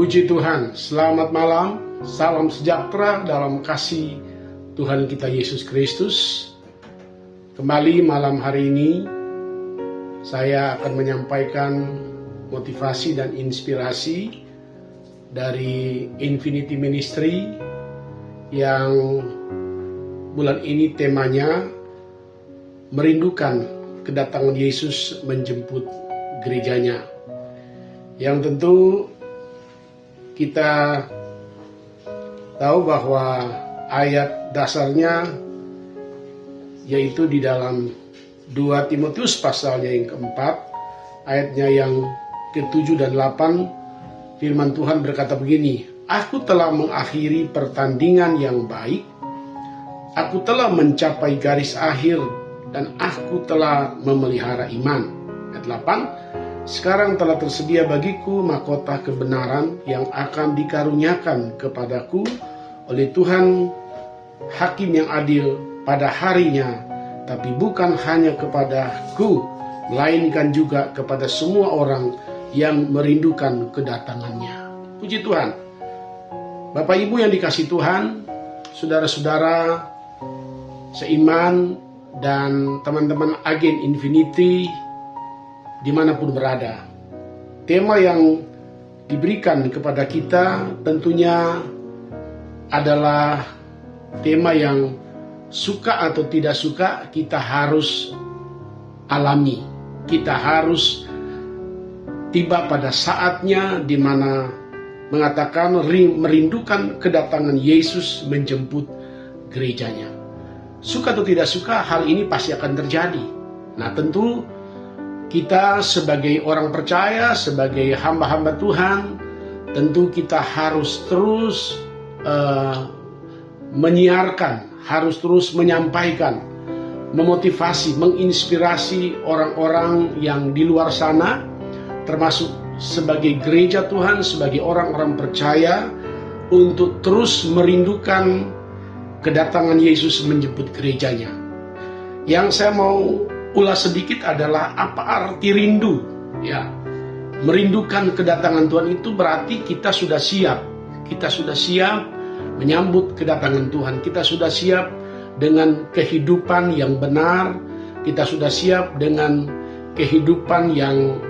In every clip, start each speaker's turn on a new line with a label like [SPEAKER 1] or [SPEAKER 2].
[SPEAKER 1] Puji Tuhan, selamat malam, salam sejahtera dalam kasih Tuhan kita Yesus Kristus. Kembali malam hari ini, saya akan menyampaikan motivasi dan inspirasi dari Infinity Ministry yang bulan ini temanya merindukan kedatangan Yesus menjemput gerejanya. Yang tentu kita tahu bahwa ayat dasarnya yaitu di dalam 2 Timotius pasalnya yang keempat, ayatnya yang ke-7 dan 8, firman Tuhan berkata begini, "Aku telah mengakhiri pertandingan yang baik, aku telah mencapai garis akhir, dan aku telah memelihara iman." Ayat 8, "Sekarang telah tersedia bagiku mahkota kebenaran yang akan dikaruniakan kepadaku oleh Tuhan Hakim yang adil pada harinya, tapi bukan hanya kepadaku, melainkan juga kepada semua orang yang merindukan kedatangannya." Puji Tuhan. Bapak Ibu yang dikasihi Tuhan, saudara-saudara seiman dan teman-teman agen Infinity dimanapun berada. Tema yang diberikan kepada kita tentunya adalah tema yang suka atau tidak suka kita harus alami. Kita harus tiba pada saatnya di mana mengatakan merindukan kedatangan Yesus menjemput gerejanya. Suka atau tidak suka, hal ini pasti akan terjadi. Nah, tentu kita sebagai orang percaya, sebagai hamba-hamba Tuhan, tentu kita harus terus menyiarkan, harus terus menyampaikan, memotivasi, menginspirasi orang-orang yang di luar sana, termasuk sebagai gereja Tuhan, sebagai orang-orang percaya, untuk terus merindukan kedatangan Yesus menjemput gerejanya. Yang saya mau ulas sedikit adalah apa arti rindu, ya. Merindukan kedatangan Tuhan itu berarti kita sudah siap. Kita sudah siap menyambut kedatangan Tuhan. Kita sudah siap dengan kehidupan yang benar. Kita sudah siap dengan kehidupan yang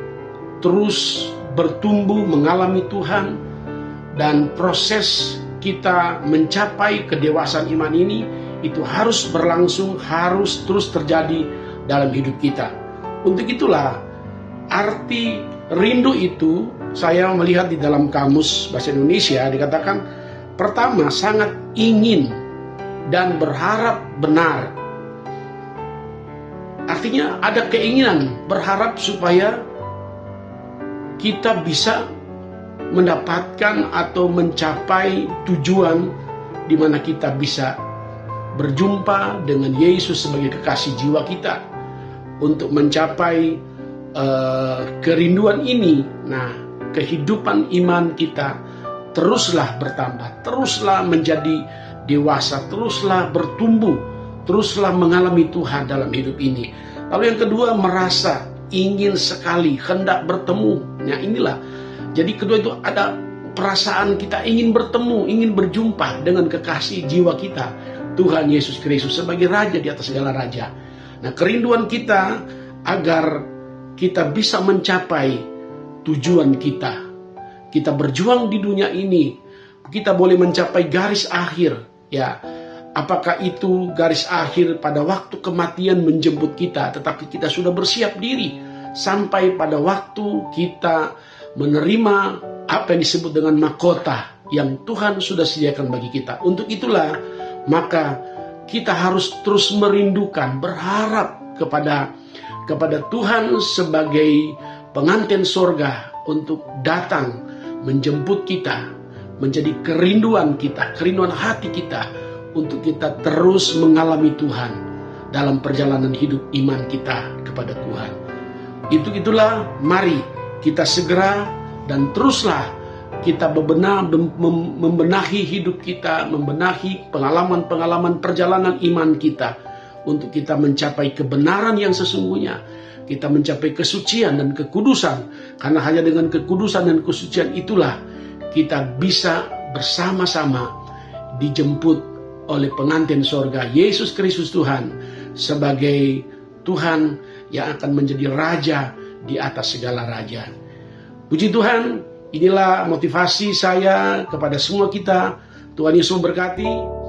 [SPEAKER 1] terus bertumbuh mengalami Tuhan. Dan proses kita mencapai kedewasaan iman ini itu harus berlangsung, harus terus terjadi dalam hidup kita. Untuk itulah arti rindu itu saya melihat di dalam kamus bahasa Indonesia dikatakan, pertama, sangat ingin dan berharap benar. Artinya ada keinginan, berharap supaya kita bisa mendapatkan atau mencapai tujuan di mana kita bisa berjumpa dengan Yesus sebagai kekasih jiwa kita. Untuk mencapai kerinduan ini, nah, kehidupan iman kita teruslah bertambah, teruslah menjadi dewasa, teruslah bertumbuh, teruslah mengalami Tuhan dalam hidup ini. Lalu yang kedua, merasa ingin sekali, hendak bertemu. Nah, inilah. Jadi kedua itu ada perasaan kita ingin bertemu, ingin berjumpa dengan kekasih jiwa kita, Tuhan Yesus Kristus sebagai Raja di atas segala raja. Nah, kerinduan kita agar kita bisa mencapai tujuan kita. Kita berjuang di dunia ini, kita boleh mencapai garis akhir, ya. Apakah itu garis akhir pada waktu kematian menjemput kita, tetapi kita sudah bersiap diri sampai pada waktu kita menerima apa yang disebut dengan mahkota yang Tuhan sudah sediakan bagi kita. Untuk itulah maka kita harus terus merindukan, berharap kepada Tuhan sebagai pengantin sorga untuk datang menjemput kita, menjadi kerinduan kita, kerinduan hati kita untuk kita terus mengalami Tuhan dalam perjalanan hidup iman kita kepada Tuhan. Itulah mari kita segera dan teruslah kita membenahi hidup kita, membenahi pengalaman-pengalaman perjalanan iman kita untuk kita mencapai kebenaran yang sesungguhnya, kita mencapai kesucian dan kekudusan, karena hanya dengan kekudusan dan kesucian itulah kita bisa bersama-sama dijemput oleh pengantin sorga, Yesus Kristus Tuhan, sebagai Tuhan yang akan menjadi Raja di atas segala raja. Puji Tuhan, inilah motivasi saya kepada semua kita. Tuhan Yesus memberkati.